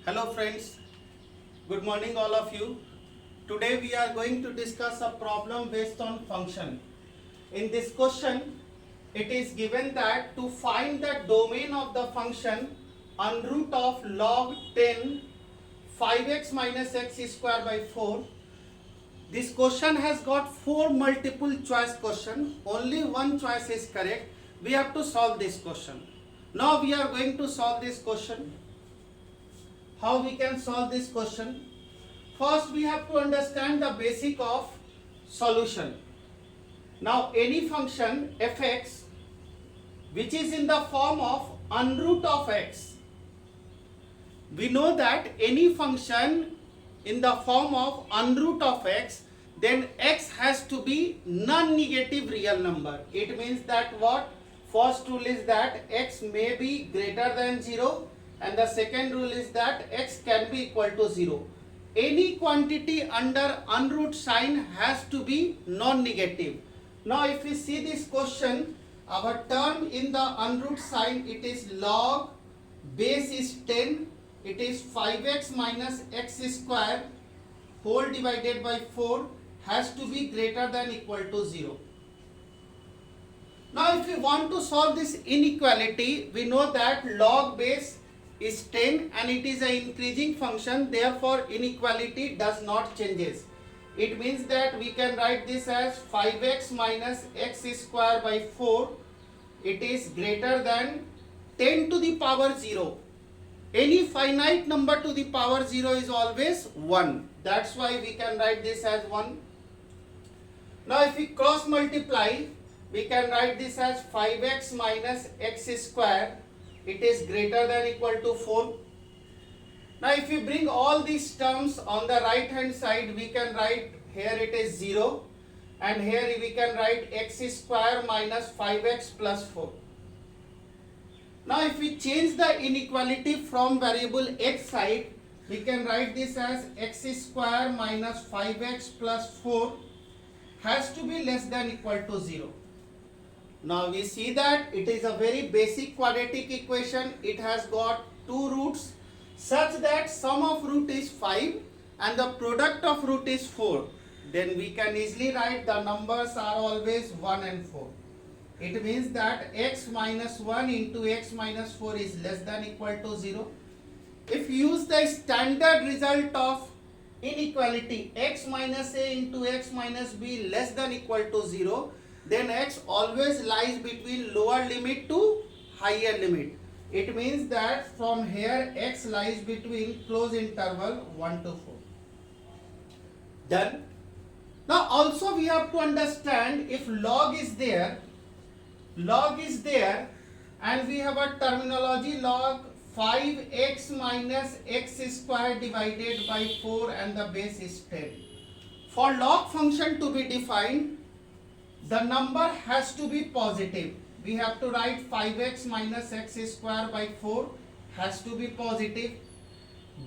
Hello friends, good morning all of you. Today we are going to discuss a problem based on function. In this question, it is given that to find the domain of the function under root of log 10 5x minus x square by 4. This question has got 4 multiple choice question. Only one choice is correct. We have to solve this question. Now we are going to solve this question. How we can solve this question? First we have to understand the basic of solution. Now any function fx which is in the form of under root of x, we know that any function in the form of under root of x, then x has to be non-negative real number. It means that what? First rule is that x may be greater than 0 and the second rule is that x can be equal to 0. Any quantity under under root sign has to be non-negative. Now if we see this question, our term in the under root sign, it is log base is 10, it is 5x minus x square whole divided by 4 has to be greater than equal to 0. Now if we want to solve this inequality, we know that log base is 10 and it is an increasing function, therefore inequality does not changes. It means that we can write this as 5x minus x square by 4, it is greater than 10 to the power 0. Any finite number to the power 0 is always 1. That's why we can write this as 1. Now if we cross multiply, we can write this as 5x minus x square, it is greater than equal to 4. Now if we bring all these terms on the right hand side, we can write here it is 0 and here we can write x square minus 5x plus 4. Now if we change the inequality from variable x side, we can write this as x square minus 5x plus 4 has to be less than equal to 0. Now we see that it is a very basic quadratic equation. It has got two roots such that sum of root is 5 and the product of root is 4. Then we can easily write the numbers are always 1 and 4. It means that x minus 1 into x minus 4 is less than equal to 0. If you use the standard result of inequality x minus a into x minus b less than equal to 0, then x always lies between lower limit to higher limit. It means that from here x lies between close interval 1 to 4. Done. Now also we have to understand if log is there and we have a terminology log 5x minus x square divided by 4 and the base is 10. For log function to be defined, the number has to be positive. We have to write 5x minus x square by 4 has to be positive.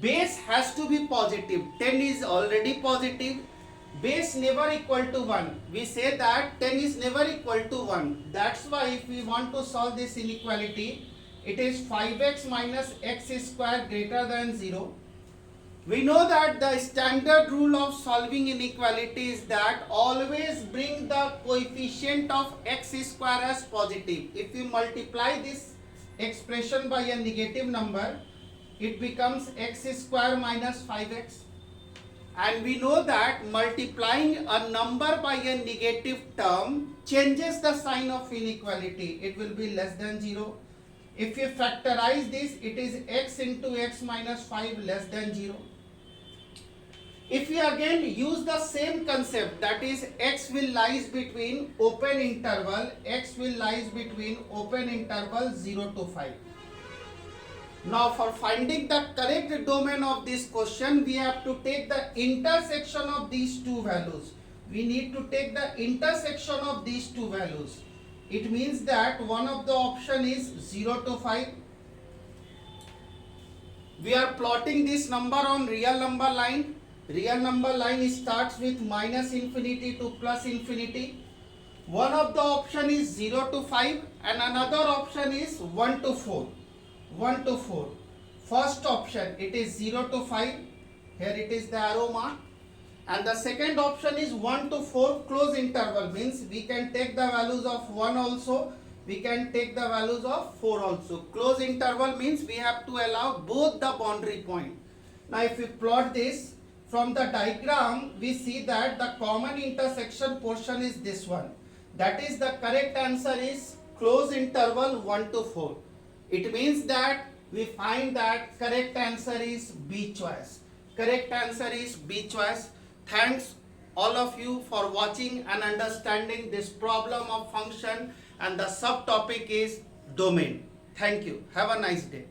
Base has to be positive. 10 is already positive. Base never equal to 1. We say that 10 is never equal to 1. That's why if we want to solve this inequality, it is 5x minus x square greater than 0. We know that the standard rule of solving inequality is that always bring the coefficient of x square as positive. If we multiply this expression by a negative number, it becomes x square minus 5x. And we know that multiplying a number by a negative term changes the sign of inequality. It will be less than 0. If you factorize this, it is x into x minus 5 less than 0. If we again use the same concept, that is x will lies between open interval, x will lies between open interval 0 to 5. Now for finding the correct domain of this question, we have to take the intersection of these two values. We need to take the intersection of these two values. It means that one of the option is 0 to 5. We are plotting this number on real number line. Real number line starts with minus infinity to plus infinity. One of the option is 0 to 5 and another option is 1 to 4. 1 to 4. first option it is 0 to 5, here it is the arrow mark, and the second option is 1 to 4 close interval, means we can take the values of 1 also, we can take the values of 4 also. Close interval means we have to allow both the boundary point. Now if we plot this from the diagram, we see that the common intersection portion is this one. That is, the correct answer is close interval 1 to 4. It means that we find that correct answer is B choice. Correct answer is B choice. Thanks all of you for watching and understanding this problem of function, and the subtopic is domain. Thank you. Have a nice day.